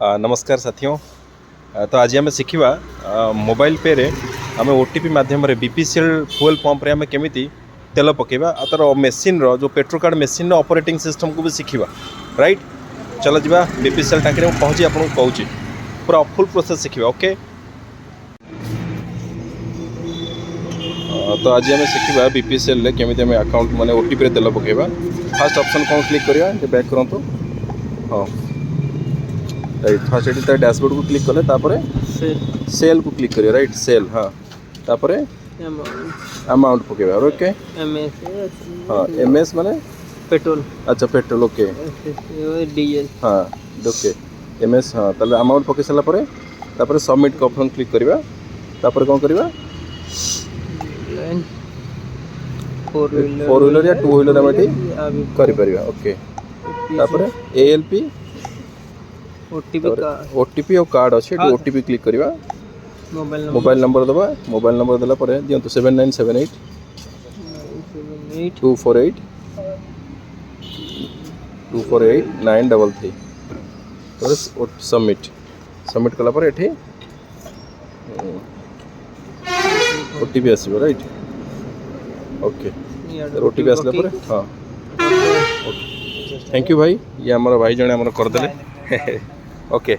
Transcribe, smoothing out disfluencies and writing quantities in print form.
नमस्कार साथियों। तो आज आम शिखा मोबाइल पे रे आम ओटीपी माध्यम बीपीसीएल फुएल पंप रे आम केमी तेल पकेबा तार मेसीन रो जो petrol card machine operating system को भी शिखा राइट। चलो जी बीपीसीएल टाँकी में पहुँची आपको कहूँ पूरा फुल प्रोसेस शिखा ओके। तो आज आम शिखा बीपीसीएल केमी आम अकाउंट माने ओटीपी तेल पकेबा। फास्ट ऑप्शन कौन क्लिक करिया बैक करंतु। हाँ राइट फास्ट ये डैशबोर्ड को क्लिक कले तापरे सेल को क्लिक करिए राइट सेल। हाँ तापरे अमाउंट पकेबा ओके। हाँ एमएस माने पेट्रोल। अच्छा पेट्रोल ओके डीएल। हाँ ओके एमएस। हाँ ताले अमाउंट पके साला परे तापरे सबमिट का ऑप्शन क्लिक करिबा। तापरे कोन करिबा फोर व्हीलर या टू व्हीलर आमटी करि परिबा ओके। तापरे एएलपी ओटीपी और कार्ड अच्छे ओटीपी क्लिक करिबा। मोबाइल नंबर दबा। मोबाइल नंबर देला परे दियंतु 7978 248 933 तो सबमिट सबमिट कला पर एठी ओटीपी आसीबो राइट ओके। ओटीपी आसला पर हाँ ओके थैंक यू भाई ये आमर भाई जने आमर कर देले ओके।